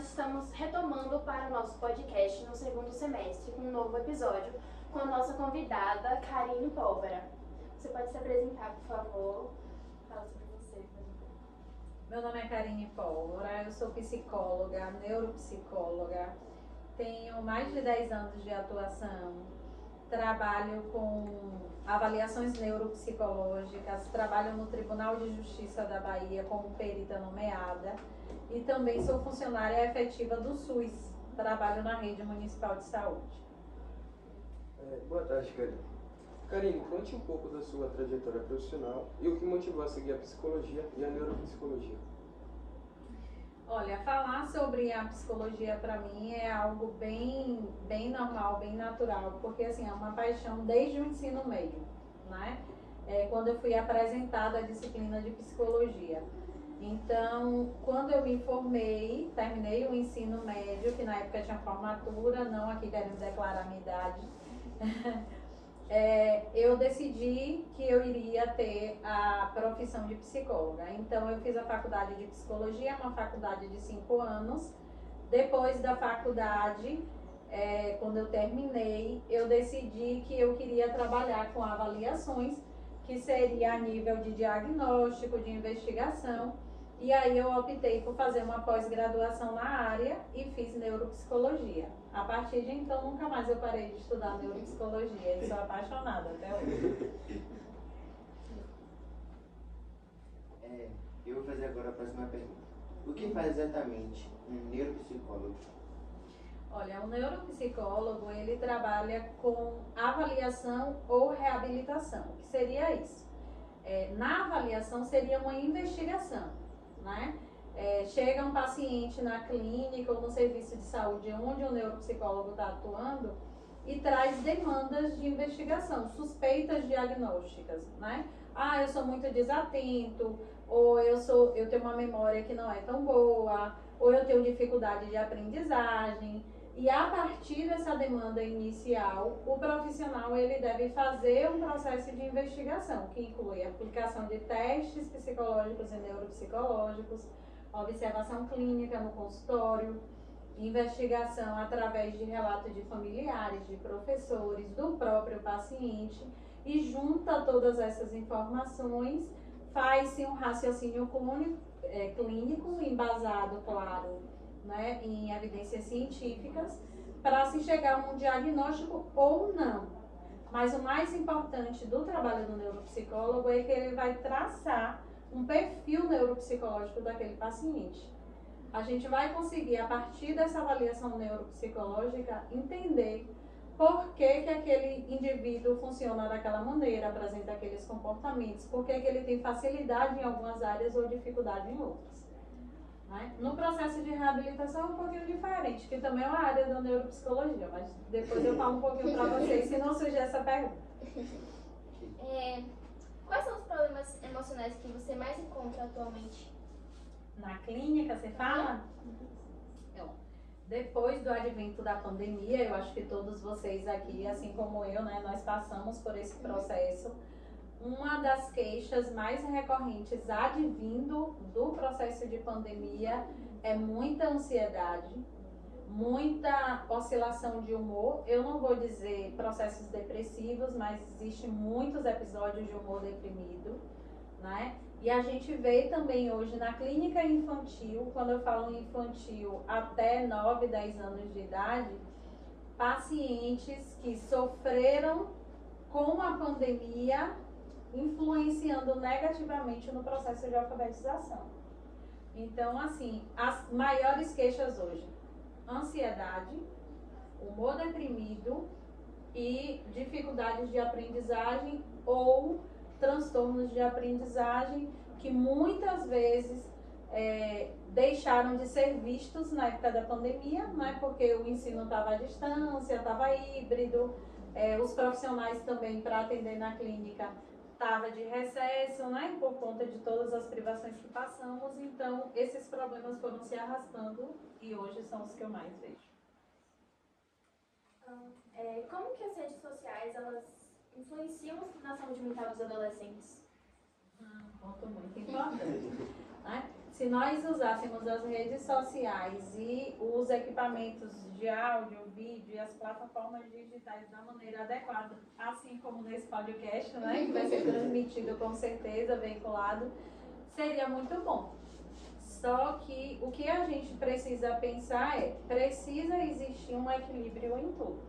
nós estamos retomando para o nosso podcast no segundo semestre com um novo episódio com a nossa convidada, Karine Pólvora. Você pode se apresentar, por favor? Fala sobre você. Meu nome é Karine Pólvora, eu sou psicóloga, neuropsicóloga, tenho mais de 10 anos de atuação, trabalho com avaliações neuropsicológicas, trabalho no Tribunal de Justiça da Bahia como perita nomeada e também sou funcionária efetiva do SUS, trabalho na rede municipal de saúde. Boa tarde, Karine. Karine, conte um pouco da sua trajetória profissional e o que motivou a seguir a psicologia e a neuropsicologia. Olha, falar sobre a psicologia para mim é algo bem normal, bem natural, porque assim, é uma paixão desde o ensino médio, né? Quando eu fui apresentada a disciplina de psicologia. Então, quando eu me formei, terminei o ensino médio, que na época tinha formatura, não aqui querendo declarar a minha idade, eu decidi que eu iria ter a profissão de psicóloga. Então, eu fiz a faculdade de psicologia, uma faculdade de 5 anos. Depois da faculdade, quando eu terminei, eu decidi que eu queria trabalhar com avaliações, que seria a nível de diagnóstico, de investigação. E aí eu optei por fazer uma pós-graduação na área e fiz neuropsicologia. A partir de então, nunca mais eu parei de estudar neuropsicologia e sou apaixonada até hoje. Eu vou fazer agora a próxima pergunta. O que faz exatamente um neuropsicólogo? Olha, o neuropsicólogo, ele trabalha com avaliação ou reabilitação. O que seria isso? Na avaliação seria uma investigação, né? Chega um paciente na clínica ou no serviço de saúde onde o neuropsicólogo está atuando e traz demandas de investigação, suspeitas diagnósticas, né? Eu sou muito desatento, ou eu tenho uma memória que não é tão boa, ou eu tenho dificuldade de aprendizagem. E a partir dessa demanda inicial, o profissional ele deve fazer um processo de investigação, que inclui a aplicação de testes psicológicos e neuropsicológicos, observação clínica no consultório, investigação através de relatos de familiares, de professores, do próprio paciente, e junta todas essas informações, faz-se um raciocínio clínico embasado, claro, né, em evidências científicas, para se chegar a um diagnóstico ou não. Mas o mais importante do trabalho do neuropsicólogo é que ele vai traçar um perfil neuropsicológico daquele paciente. A gente vai conseguir, a partir dessa avaliação neuropsicológica, entender por que aquele indivíduo funciona daquela maneira, apresenta aqueles comportamentos, por que ele tem facilidade em algumas áreas ou dificuldade em outras. No processo de reabilitação é um pouquinho diferente, que também é uma área da neuropsicologia, mas depois eu falo um pouquinho para vocês, se não surgir essa pergunta. Quais são os problemas emocionais que você mais encontra atualmente? Na clínica, você fala? Então, depois do advento da pandemia, eu acho que todos vocês aqui, assim como eu, né, nós passamos por esse processo. Uma das queixas mais recorrentes advindo do processo de pandemia é muita ansiedade, muita oscilação de humor. Eu não vou dizer processos depressivos, mas existem muitos episódios de humor deprimido, né? E a gente vê também hoje na clínica infantil, quando eu falo infantil até 9, 10 anos de idade, pacientes que sofreram com a pandemia, influenciando negativamente no processo de alfabetização. Então, assim, as maiores queixas hoje: ansiedade, humor deprimido e dificuldades de aprendizagem ou transtornos de aprendizagem que muitas vezes deixaram de ser vistos na época da pandemia, né, porque o ensino estava à distância, estava híbrido, os profissionais também para atender na clínica estava de recesso, né, por conta de todas as privações que passamos. Então esses problemas foram se arrastando e hoje são os que eu mais vejo. Como que as redes sociais elas influenciam na saúde mental dos adolescentes? Um ponto muito importante. né? Se nós usássemos as redes sociais e os equipamentos de áudio, vídeo e as plataformas digitais da maneira adequada, assim como nesse podcast, né, que vai ser transmitido com certeza, veiculado, seria muito bom. Só que o que a gente precisa pensar precisa existir um equilíbrio em tudo,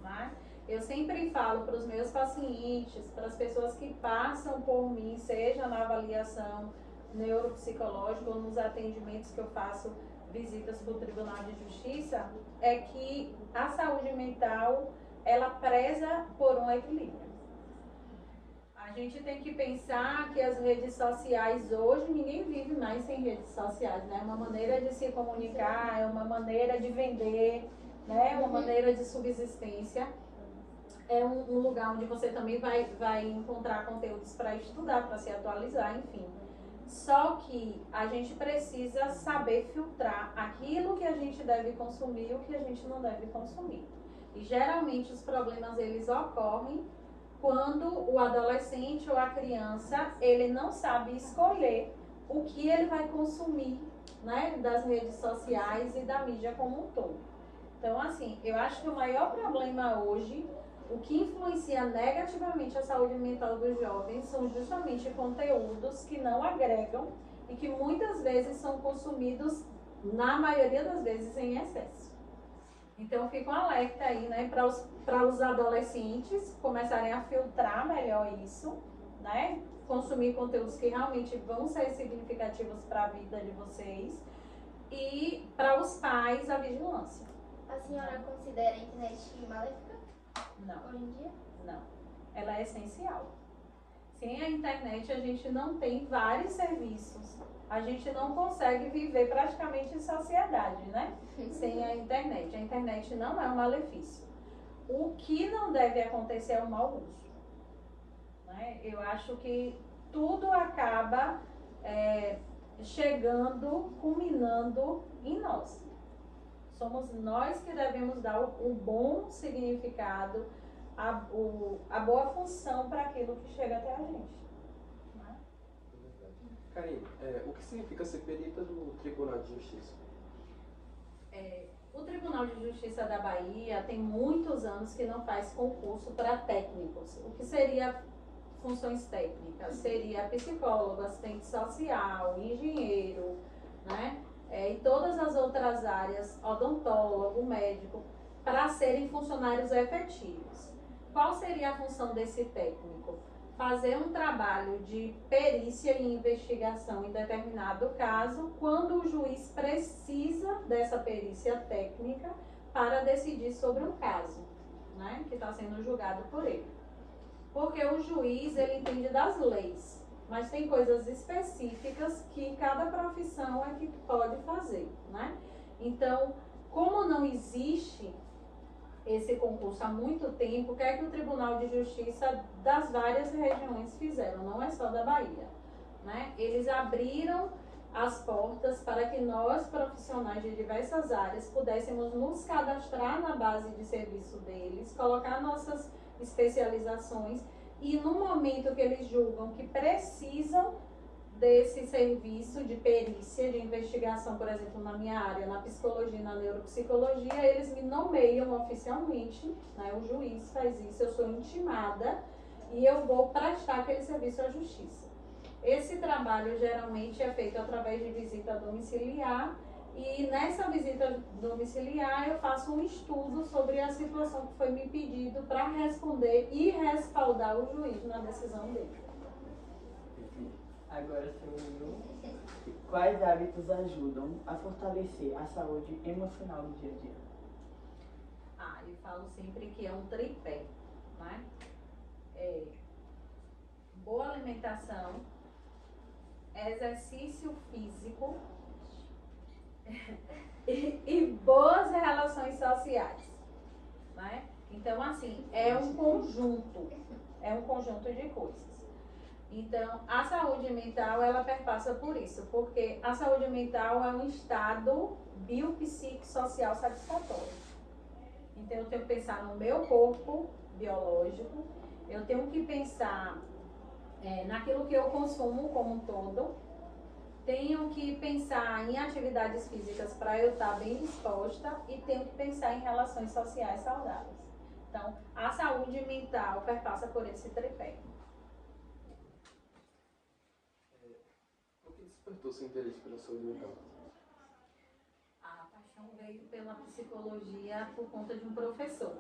né? Eu sempre falo para os meus pacientes, para as pessoas que passam por mim, seja na avaliação neuropsicológica ou nos atendimentos que eu faço visitas para o Tribunal de Justiça, é que a saúde mental, ela preza por um equilíbrio. A gente tem que pensar que as redes sociais hoje, ninguém vive mais sem redes sociais, né? É uma maneira de se comunicar, é uma maneira de vender, né? Uma maneira de subsistência. É um lugar onde você também vai encontrar conteúdos para estudar, para se atualizar, enfim. Só que a gente precisa saber filtrar aquilo que a gente deve consumir e o que a gente não deve consumir. E geralmente os problemas eles ocorrem quando o adolescente ou a criança ele não sabe escolher o que ele vai consumir, né, das redes sociais e da mídia como um todo. Então, assim, eu acho que o maior problema hoje, o que influencia negativamente a saúde mental dos jovens, são justamente conteúdos que não agregam e que muitas vezes são consumidos, na maioria das vezes, em excesso. Então, fica um alerta aí, né, para os adolescentes começarem a filtrar melhor isso, né, consumir conteúdos que realmente vão ser significativos para a vida de vocês, e para os pais, a vigilância. A senhora considera a internet maléfica? Não. Hoje em dia? Não. Ela é essencial. Sem a internet, a gente não tem vários serviços. A gente não consegue viver praticamente em sociedade, né? Sem a internet. A internet não é um malefício. O que não deve acontecer é o mau uso, né? Eu acho que tudo acaba chegando, culminando em nós. Somos nós que devemos dar um bom significado, a boa função para aquilo que chega até a gente. Né? Karine, o que significa ser perita do Tribunal de Justiça? O Tribunal de Justiça da Bahia tem muitos anos que não faz concurso para técnicos. O que seria funções técnicas? Seria psicólogo, assistente social, engenheiro, né? E todas as outras áreas, odontólogo, médico, para serem funcionários efetivos. Qual seria a função desse técnico? Fazer um trabalho de perícia e investigação em determinado caso, quando o juiz precisa dessa perícia técnica para decidir sobre um caso, né, que está sendo julgado por ele. Porque o juiz, ele entende das leis, mas tem coisas específicas que cada profissão é que pode fazer, né? Então, como não existe esse concurso há muito tempo, o que é que o Tribunal de Justiça das várias regiões fizeram? Não é só da Bahia, né? Eles abriram as portas para que nós, profissionais de diversas áreas, pudéssemos nos cadastrar na base de serviço deles, colocar nossas especializações e no momento que eles julgam que precisam desse serviço de perícia, de investigação, por exemplo, na minha área, na psicologia e na neuropsicologia, eles me nomeiam oficialmente, né? O juiz faz isso, eu sou intimada e eu vou prestar aquele serviço à justiça. Esse trabalho geralmente é feito através de visita domiciliar e nessa visita domiciliar eu faço um estudo sobre a situação que foi me pedido para responder e respaldar o juiz na decisão dele. Agora, senhor, quais hábitos ajudam a fortalecer a saúde emocional no dia a dia? Eu falo sempre que é um tripé, né? Boa alimentação, exercício físico e boas relações sociais, né? Então, assim, é um conjunto de coisas. Então, a saúde mental, ela perpassa por isso, porque a saúde mental é um estado biopsicossocial satisfatório. Então, eu tenho que pensar no meu corpo biológico, eu tenho que pensar naquilo que eu consumo como um todo, tenho que pensar em atividades físicas para eu estar bem disposta e tenho que pensar em relações sociais saudáveis. Então, a saúde mental perpassa por esse tripé. O que despertou seu interesse pela saúde mental? A paixão veio pela psicologia por conta de um professor.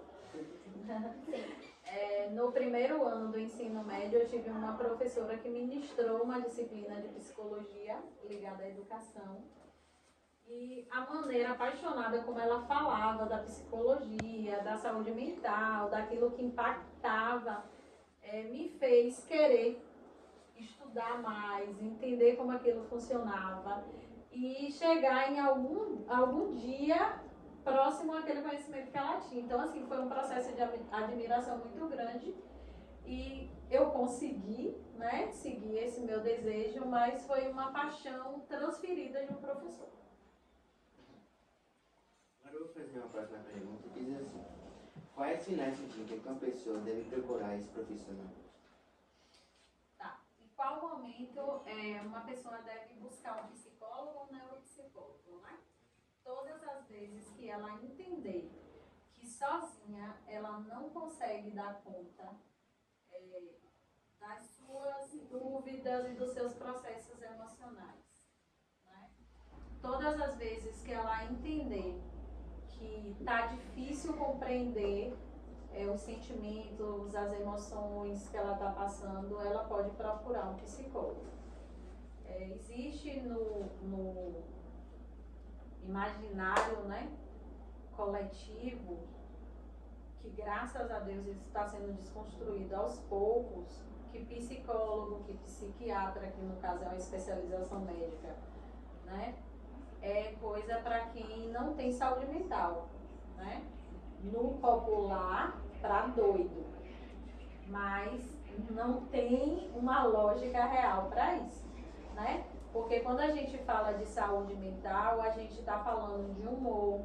No primeiro ano do ensino médio, eu tive uma professora que ministrou uma disciplina de psicologia ligada à educação. E a maneira apaixonada como ela falava da psicologia, da saúde mental, daquilo que impactava, me fez querer estudar mais, entender como aquilo funcionava e chegar em algum dia próximo àquele conhecimento que ela tinha. Então, assim, foi um processo de admiração muito grande e eu consegui, né, seguir esse meu desejo, mas foi uma paixão transferida de um professor. Agora eu vou fazer uma próxima pergunta que diz assim: quais sinais de indica que uma pessoa deve procurar esse profissional? Tá. Em qual momento uma pessoa deve buscar um psicólogo ou um neuropsicólogo, né? Todas as vezes que ela entender que sozinha ela não consegue dar conta das suas dúvidas e dos seus processos emocionais, né? Todas as vezes que ela entender que tá difícil compreender os sentimentos, as emoções que ela está passando, ela pode procurar um psicólogo. Existe no imaginário, né, coletivo, que graças a Deus está sendo desconstruído aos poucos, que psicólogo, que psiquiatra, que no caso é uma especialização médica, né, é coisa para quem não tem saúde mental, né? No popular, para doido, mas não tem uma lógica real para isso, né? Porque quando a gente fala de saúde mental, a gente está falando de humor,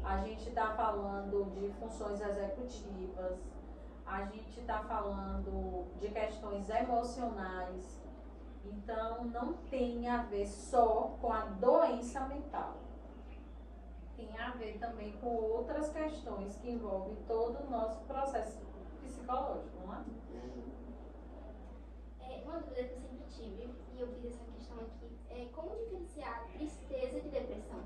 a gente está falando de funções executivas, a gente está falando de questões emocionais. Então, não tem a ver só com a doença mental. Tem a ver também com outras questões que envolvem todo o nosso processo psicológico, não é? Uma dúvida que eu sempre tive, e eu fiz essa questão aqui, é como diferenciar tristeza de depressão?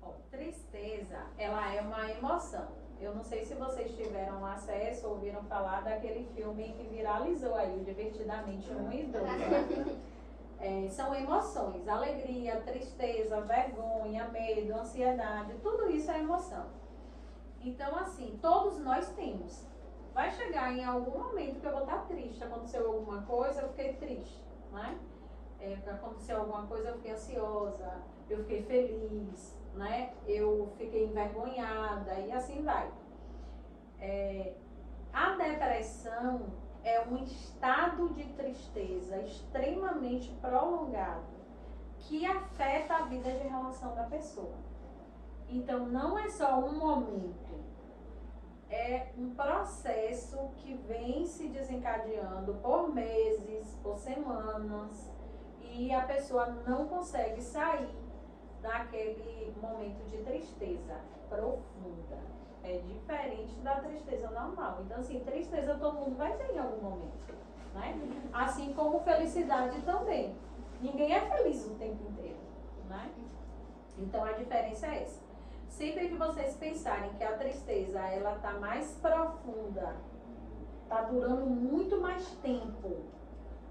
Bom, tristeza, ela é uma emoção. Eu não sei se vocês tiveram acesso ou ouviram falar daquele filme que viralizou aí, o Divertidamente 1 e 2. São emoções, alegria, tristeza, vergonha, medo, ansiedade, tudo isso é emoção. Então, assim, todos nós temos. Vai chegar em algum momento que eu vou estar triste, aconteceu alguma coisa, eu fiquei triste, né? Aconteceu alguma coisa, eu fiquei ansiosa, eu fiquei feliz, né? Eu fiquei envergonhada e assim vai. A depressão é um estado de tristeza extremamente prolongado que afeta a vida de relação da pessoa. Então, não é só um momento, é um processo que vem se desencadeando por meses, por semanas, e a pessoa não consegue sair daquele momento de tristeza profunda. É diferente da tristeza normal. Então, assim, tristeza todo mundo vai ter em algum momento, né? Assim como felicidade também. Ninguém é feliz o tempo inteiro, né? Então, a diferença é essa. Sempre que vocês pensarem que a tristeza, ela tá mais profunda, tá durando muito mais tempo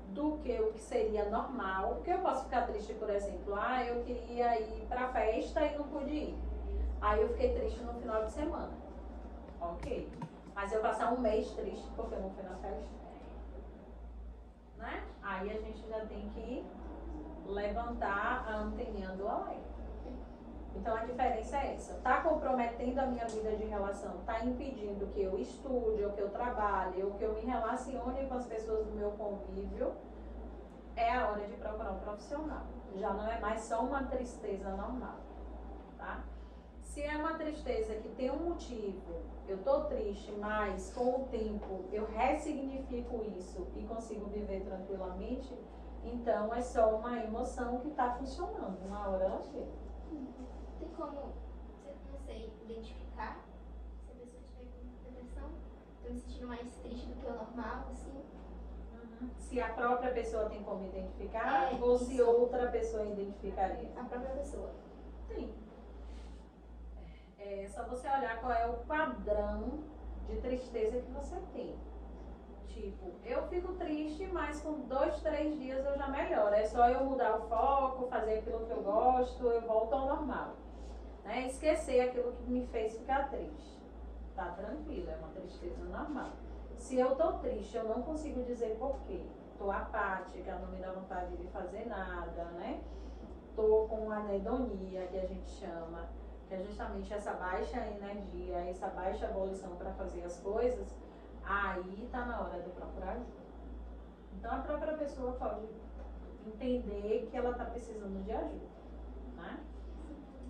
do que o que seria normal, porque eu posso ficar triste, por exemplo, eu queria ir pra festa e não pude ir. Aí eu fiquei triste no final de semana. Ok. Mas eu passar um mês triste porque eu não fui na festa, né? Aí a gente já tem que levantar a anteninha do alerta. Então a diferença é essa. Tá comprometendo a minha vida de relação, tá impedindo que eu estude, ou que eu trabalhe, ou que eu me relacione com as pessoas do meu convívio, é a hora de procurar um profissional. Já não é mais só uma tristeza normal, tá? Se é uma tristeza que tem um motivo, eu tô triste, mas com o tempo eu ressignifico isso e consigo viver tranquilamente, Então é só uma emoção que está funcionando. Uma hora ela chega. Tem como, não sei, identificar se a pessoa tiver com depressão? Tô me sentindo mais triste do que o normal, assim. Se a própria pessoa tem como identificar, É, ou se isso. outra pessoa identificaria. A própria pessoa. Tem. É só você olhar qual é o padrão de tristeza que você tem. Tipo, eu fico triste, mas com 2, 3 dias eu já melhoro. É só eu mudar o foco, fazer aquilo que eu gosto, eu volto ao normal. Né? Esquecer aquilo que me fez ficar triste. Tá tranquilo, é uma tristeza normal. Se eu tô triste, eu não consigo dizer porquê. Tô apática, não me dá vontade de fazer nada, né? Tô com anedonia, que a gente chama, que é justamente essa baixa energia, essa baixa volição para fazer as coisas, aí tá na hora de procurar ajuda. Então a própria pessoa pode entender que ela tá precisando de ajuda, né?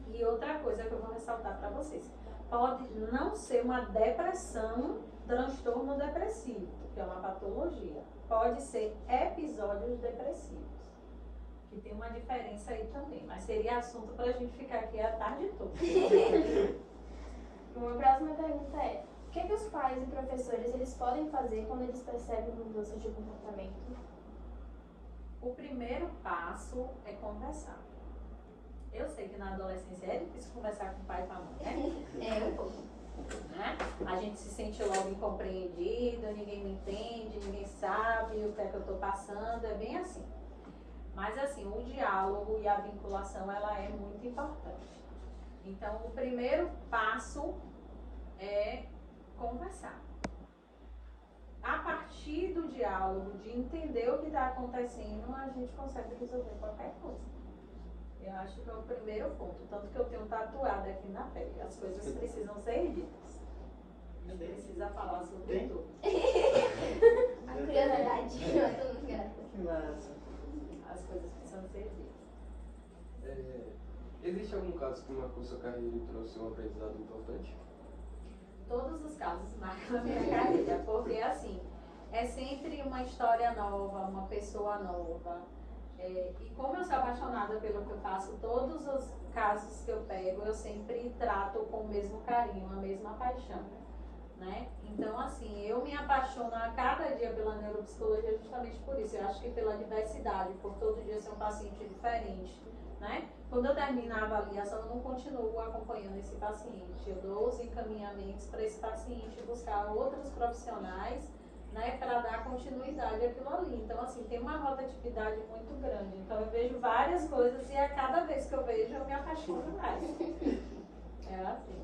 E outra coisa que eu vou ressaltar para vocês, pode não ser uma depressão, transtorno depressivo, que é uma patologia. Pode ser episódios depressivos, que tem uma diferença aí também, mas seria assunto para a gente ficar aqui a tarde toda. Uma próxima pergunta é: o que os pais e professores eles podem fazer quando eles percebem mudanças de comportamento? O primeiro passo é conversar. Eu sei que na adolescência é difícil conversar com o pai e com a mãe, né? É, um pouco. Né? A gente se sente logo incompreendido, ninguém me entende, ninguém sabe o que é que eu estou passando, é bem assim. Mas assim, o diálogo e a vinculação, ela é muito importante. Então, o primeiro passo é conversar. A partir do diálogo, de entender o que está acontecendo, a gente consegue resolver qualquer coisa. Eu acho que é o primeiro ponto, tanto que eu tenho tatuado aqui na pele. As coisas precisam ser ditas. A gente precisa falar sobre tudo. A curiosidade. Eu tô muito grata. Que massa. As coisas precisam ser ditas. Existe algum caso que marcou sua carreira e trouxe um aprendizado importante? Todos os casos marcam a minha carreira, porque assim, é sempre uma história nova, uma pessoa nova. E como eu sou apaixonada pelo que eu faço, todos os casos que eu pego, eu sempre trato com o mesmo carinho, a mesma paixão, né? Então, assim, eu me apaixono a cada dia pela neuropsicologia justamente por isso. Eu acho que pela diversidade, por todo dia ser um paciente diferente, né? Quando eu termino a avaliação, eu não continuo acompanhando esse paciente. Eu dou os encaminhamentos para esse paciente buscar outros profissionais, né, para dar continuidade àquilo ali. Então, assim, tem uma rotatividade muito grande. Então, eu vejo várias coisas e a cada vez que eu vejo, eu me apaixono mais. É assim.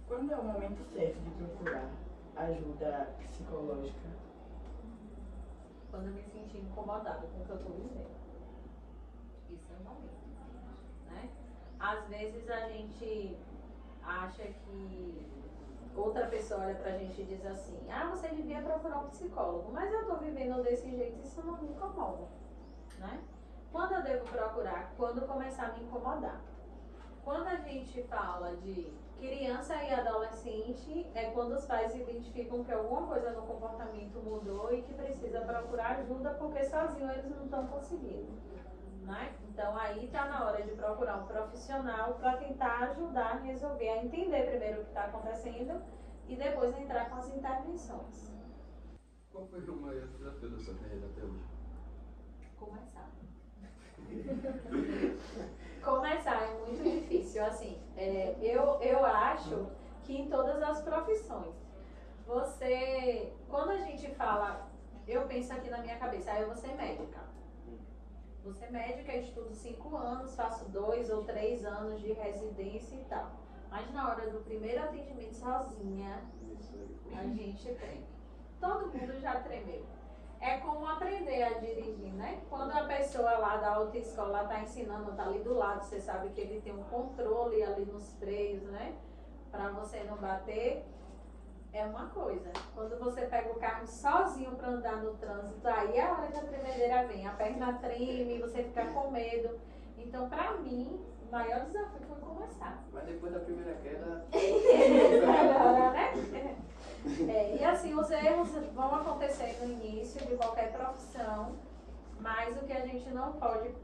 Quando é o momento certo de procurar ajuda psicológica? Quando eu me senti incomodada com o que eu estou vivendo. Isso é o momento, né? Às vezes a gente acha que outra pessoa olha pra gente e diz assim: ah, você devia procurar um psicólogo, mas eu tô vivendo desse jeito e isso não me incomoda, né? Quando eu devo procurar? Quando começar a me incomodar. Quando a gente fala de criança e adolescente, é quando os pais identificam que alguma coisa no comportamento mudou e que precisa procurar ajuda porque sozinho eles não estão conseguindo, né? Então aí está na hora de procurar um profissional para tentar ajudar a resolver, a entender primeiro o que está acontecendo e depois entrar com as intervenções. Qual foi o maior desafio da sua carreira até hoje? Começar. Começar é muito difícil, assim, eu acho que em todas as profissões, quando a gente fala, eu penso aqui na minha cabeça, eu vou ser médica. Vou ser médica, estudo 5 anos, faço 2 ou 3 anos de residência e tal. Mas na hora do primeiro atendimento sozinha, a gente treme. Todo mundo já tremeu. É como aprender a dirigir, né? Quando a pessoa lá da autoescola está ensinando, está ali do lado, você sabe que ele tem um controle ali nos freios, né? Para você não bater, é uma coisa. Quando você pega o carro sozinho para andar no trânsito, aí é a hora que a tremedeira vem. A perna treme, você fica com medo. Então, para mim, o maior desafio foi começar. Mas depois da primeira queda... Agora, né? E assim, os erros vão acontecer no início de qualquer profissão, Mas o que a gente não pode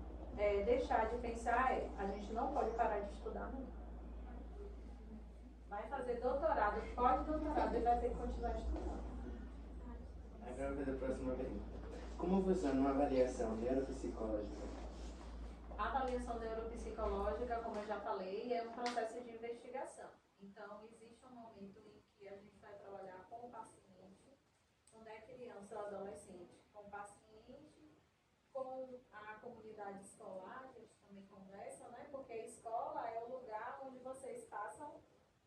deixar de pensar é, a gente não pode parar de estudar nunca. Vai fazer doutorado, pós-doutorado e vai ter que continuar estudando. Agora eu vou fazer a próxima pergunta. Como funciona uma avaliação neuropsicológica? A avaliação neuropsicológica, como eu já falei, é um processo de investigação. Então, existe um momento em que a gente vai trabalhar com o paciente, quando é criança ou adolescente, com o paciente, com a comunidade escolar, a gente também conversa, né? Porque a escola é o lugar onde vocês passam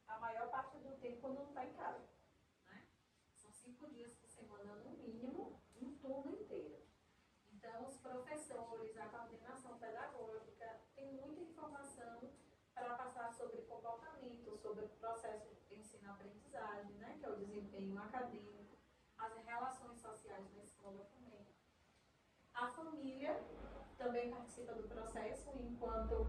a maior parte do tempo quando não está em casa, né? São 5 dias por semana, no mínimo, um turno inteiro. Então, os professores, a coordenação pedagógica, tem muita informação para passar sobre comportamento, sobre o processo de ensino-aprendizagem, né? Que é o desempenho acadêmico, as relações sociais na escola também. A família também participa do processo enquanto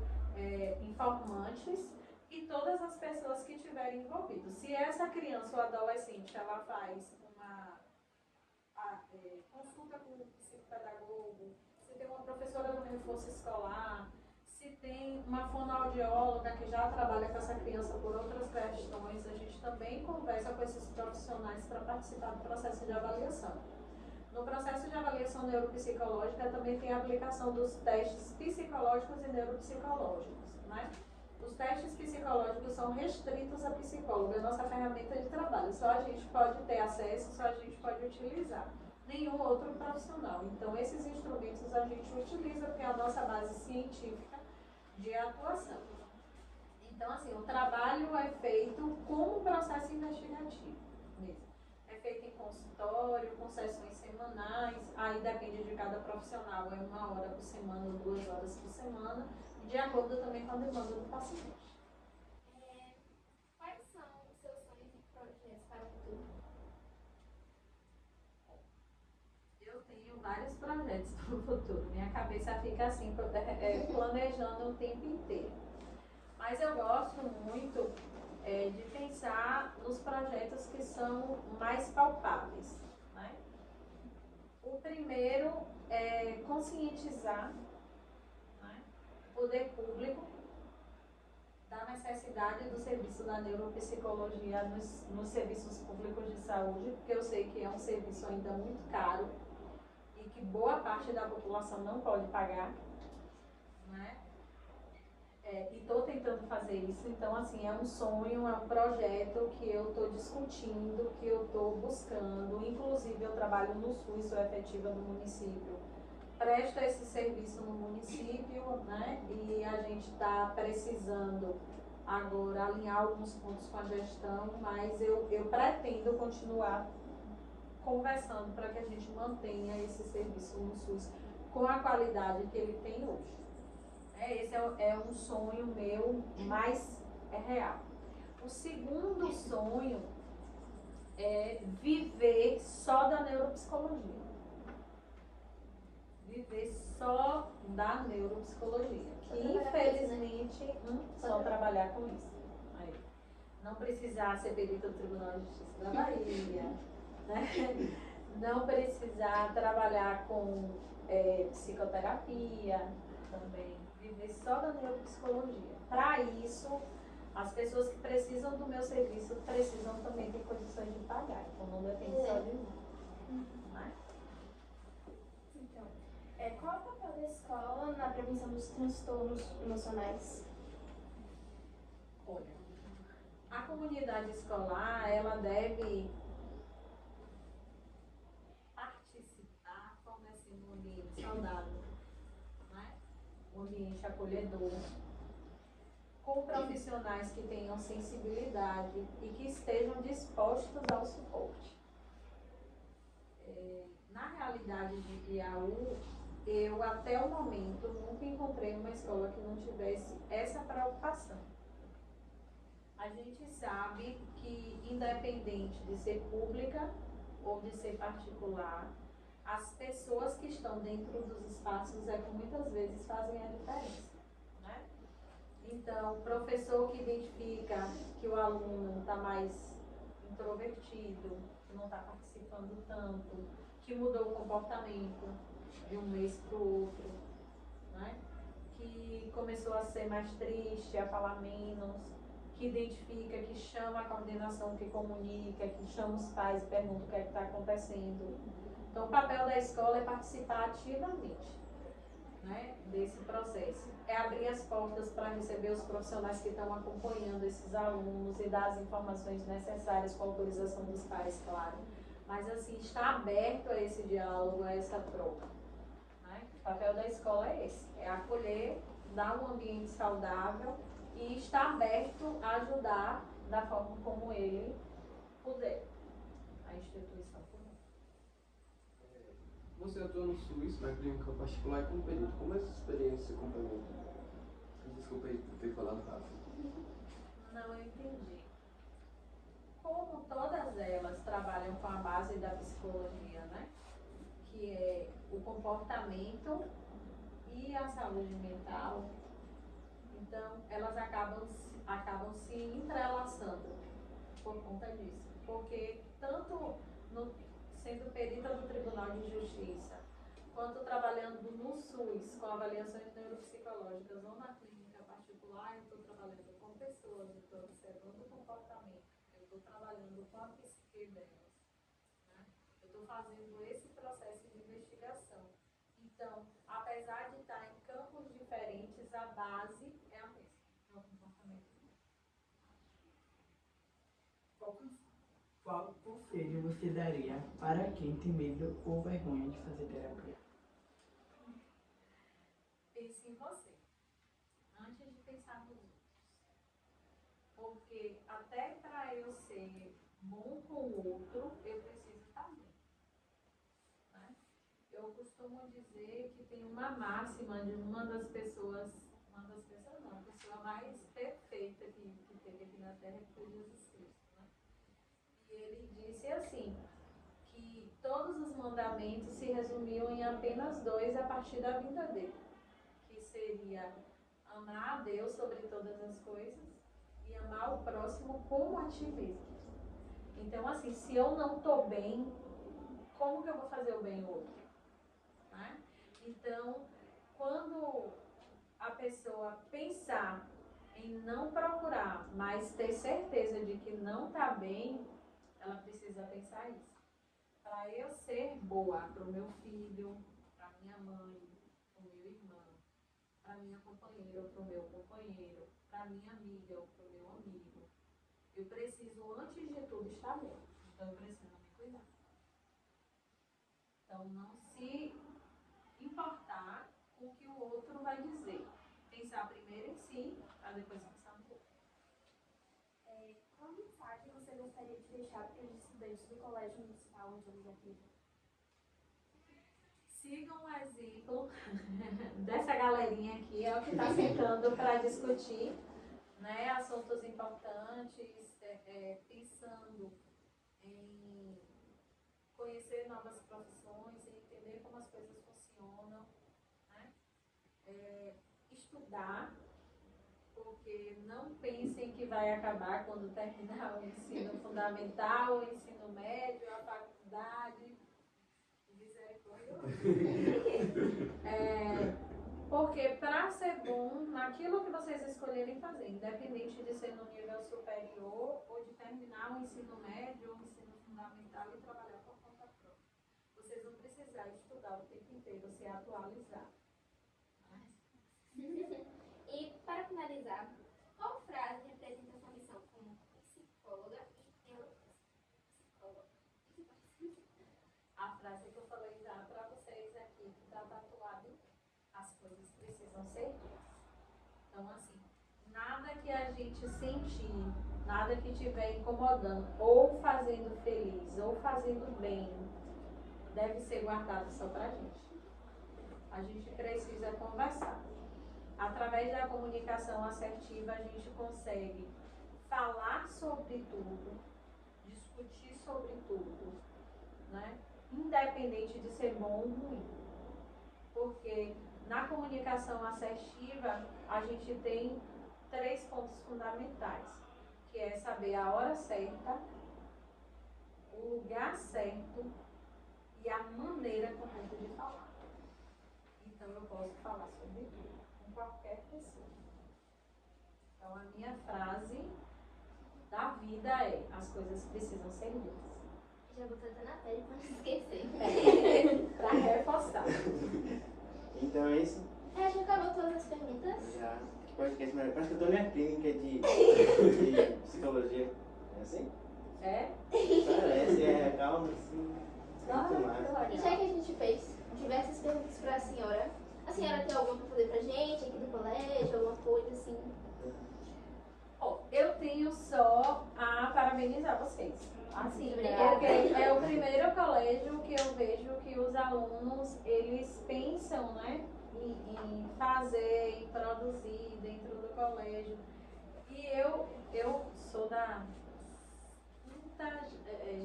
informantes, e todas as pessoas que estiverem envolvidas. Se essa criança ou adolescente ela faz uma consulta com o psicopedagogo, se tem uma professora do reforço escolar, se tem uma fonoaudióloga que já trabalha com essa criança por outras questões, a gente também conversa com esses profissionais para participar do processo de avaliação. No processo de avaliação neuropsicológica também tem a aplicação dos testes psicológicos e neuropsicológicos, né? Os testes psicológicos são restritos a psicólogo, é a nossa ferramenta de trabalho. Só a gente pode ter acesso, só a gente pode utilizar. Nenhum outro profissional. Então, esses instrumentos a gente utiliza porque é a nossa base científica de atuação. Então, assim, o trabalho é feito como um processo investigativo mesmo. É feito em consultório, com sessões semanais, aí depende de cada profissional, é 1 hora por semana, 2 horas por semana, de acordo também com a demanda do paciente. Quais são os seus sonhos e projetos para o futuro? Eu tenho vários projetos para o futuro. Minha cabeça fica assim, planejando o tempo inteiro. Mas eu gosto muito de pensar nos projetos que são mais palpáveis, né? O primeiro é conscientizar, né, o poder público da necessidade do serviço da neuropsicologia nos serviços públicos de saúde, porque eu sei que é um serviço ainda muito caro e que boa parte da população não pode pagar, né? E estou tentando fazer isso, então assim, é um sonho, é um projeto que eu estou discutindo, que eu estou buscando, inclusive eu trabalho no SUS, sou efetiva do município, presto esse serviço no município, né? E a gente está precisando agora alinhar alguns pontos com a gestão, mas eu pretendo continuar conversando para que a gente mantenha esse serviço no SUS com a qualidade que ele tem hoje. Esse é um sonho meu, mas é real. O segundo sonho é viver só da neuropsicologia. Viver só da neuropsicologia. Que infelizmente só trabalhar com isso. Aí, não precisar ser perita do Tribunal de Justiça da Bahia, né? Não precisar trabalhar com psicoterapia também. Viver só da neuropsicologia. Para isso, as pessoas que precisam do meu serviço precisam também ter condições de pagar. Então não depende só de mim. Né? Então, qual é o papel da escola na prevenção dos transtornos emocionais? Olha, a comunidade escolar, ela deve participar fornecendo um ambiente saudável, né? Um ambiente acolhedor, com profissionais que tenham sensibilidade e que estejam dispostos ao suporte. Na realidade de Piauí, eu até o momento nunca encontrei uma escola que não tivesse essa preocupação. A gente sabe que, independente de ser pública ou de ser particular, as pessoas que estão dentro dos espaços é que muitas vezes fazem a diferença, né? Então, o professor que identifica que o aluno está mais introvertido, que não está participando tanto, que mudou o comportamento de um mês para o outro, né? Que começou a ser mais triste, a falar menos, que identifica, que chama a coordenação, que comunica, que chama os pais e pergunta o que é que está acontecendo. Então, o papel da escola é participar ativamente, né, desse processo. É abrir as portas para receber os profissionais que estão acompanhando esses alunos e dar as informações necessárias com a autorização dos pais, claro. Mas, assim, está aberto a esse diálogo, a essa troca. Né? O papel da escola é esse, é acolher, dar um ambiente saudável e estar aberto a ajudar da forma como ele puder, a instituição puder. Você atua no SUS, na clínica particular e como perito. Como essa experiência se complementa? Desculpa aí por ter falado rápido. Não, eu entendi. Como todas elas trabalham com a base da psicologia, né? Que é o comportamento e a saúde mental, então elas acabam se entrelaçando por conta disso. Porque tanto sendo perita do Tribunal de Justiça, quanto trabalhando no SUS com avaliações neuropsicológicas ou na clínica particular, eu estou trabalhando com pessoas, eu estou observando o comportamento, eu estou trabalhando com a psique delas, né? Eu estou fazendo esse processo de investigação. Então, apesar de estar em campos diferentes, a base é a mesma, é o comportamento. Qual conselho você daria para quem tem medo ou vergonha de fazer terapia? Pense em você, antes de pensar nos outros. Porque até para eu ser bom com o outro, eu preciso estar bem. Né? Eu costumo dizer que tem uma máxima de uma das pessoas não, a pessoa mais perfeita que teve aqui na Terra, que foi Jesus Cristo. Né? E ele disse assim, que todos os mandamentos se resumiam em apenas 2 a partir da vinda dele. Que seria amar a Deus sobre todas as coisas e amar o próximo como a ti mesmo. Então, assim, se eu não estou bem, como que eu vou fazer o bem ao outro? Né? Então, quando a pessoa pensar em não procurar, mas ter certeza de que não está bem, ela precisa pensar isso. Para eu ser boa para o meu filho, para minha mãe, para o meu irmão, para minha companheira ou para o meu companheiro, para minha amiga ou para o meu amigo, eu preciso, antes de tudo, estar bem. Então, eu preciso me cuidar. Então, não se importar com o que o outro vai dizer. Pensar primeiro em si, para depois pensar no outro. Qual mensagem você gostaria de deixar para os estudantes do Colégio Municipal onde eles acreditam? Sigam o exemplo dessa galerinha aqui, é o que está sentando para discutir, né, assuntos importantes, pensando em conhecer novas profissões, em entender como as coisas funcionam, né? Estudar, porque não pensem que vai acabar quando terminar o ensino fundamental, o ensino médio, a faculdade. Porque para ser bom naquilo que vocês escolherem fazer, independente de ser no nível superior ou de terminar o ensino médio ou o ensino fundamental e trabalhar por conta própria, vocês vão precisar estudar o tempo inteiro, se atualizar. E para finalizar, qual frase representa sua missão como psicóloga e neuropsicóloga? A frase que eu falei já para vocês aqui, que está tatuado, as coisas precisam ser ditas. Então, assim, nada que a gente sentir, nada que estiver incomodando, ou fazendo feliz, ou fazendo bem, deve ser guardado só para a gente. A gente precisa conversar. Através da comunicação assertiva, a gente consegue falar sobre tudo, discutir sobre tudo, né? Independente de ser bom ou ruim. Porque na comunicação assertiva, a gente tem 3 pontos fundamentais, que é saber a hora certa, o lugar certo e a maneira correta de falar. Então eu posso falar sobre tudo, com qualquer pessoa. Então a minha frase da vida é: as coisas precisam ser ditas. Já botou até na pele pra não esquecer. Pra reforçar. Então é isso. Acho que acabou todas as perguntas. Já. Que podcast maravilhoso. Parece que eu tô na clínica de psicologia. É assim? É? Parece, calma, assim. Ah, Muito massa. que E já legal. que a gente fez diversas perguntas pra senhora, a senhora tem alguma pra fazer pra gente aqui do colégio, alguma coisa assim? Ó, eu tenho só a parabenizar vocês. Assim, Obrigada. porque é o primeiro colégio que eu vejo que os alunos, eles pensam, né, em fazer, em produzir dentro do colégio. E eu sou da quinta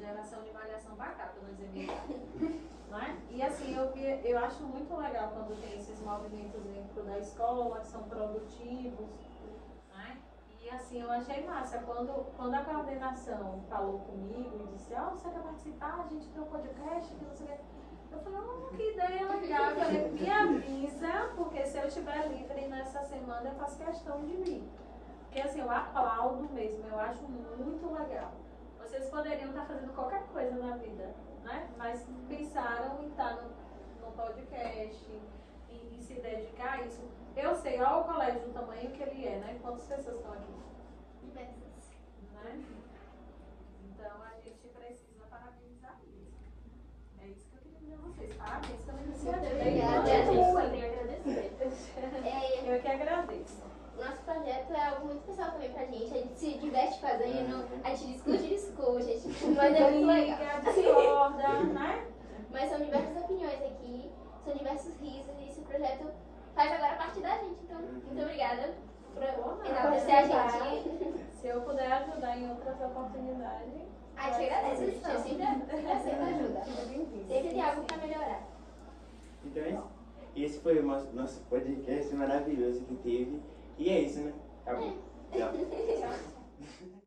geração de malhação bacana, para não dizer minha, né? E assim, eu acho muito legal quando tem esses movimentos dentro da escola, que são produtivos, né? E assim, eu achei massa. Quando a coordenação falou comigo e disse, você quer participar? A gente tem um podcast, que não sei o quê. Eu falei, que ideia legal. Eu falei, me avisa, porque se eu estiver livre nessa semana, eu faço questão de vir. Porque assim, eu aplaudo mesmo, eu acho muito legal. Vocês poderiam estar fazendo qualquer coisa na vida, né? Mas pensaram em estar no podcast, em se dedicar a isso. Eu sei, olha o colégio, o tamanho que ele é, né? Quantas pessoas estão aqui? Diversas. Né? Então a gente precisa parabenizar isso. É isso que eu queria dizer a vocês. Parabéns pela iniciativa. Obrigada. A gente só tem a agradecer. Eu que agradeço. Nosso projeto é algo muito especial também pra gente. A gente se diverte fazendo, a gente discute, mas é muito legal. Briga, discorda, né? Mas são diversas opiniões aqui, são diversos risos e esse projeto faz agora parte da gente. Então, muito obrigada por enaltecer a gente. Se eu puder ajudar em outras oportunidades. A gente agradece, a gente sempre aceita ajuda. Sempre tem algo pra melhorar. Então é isso. Esse foi o nosso podcast maravilhoso que teve. E é isso, né? Acabou. Tchau. Tchau.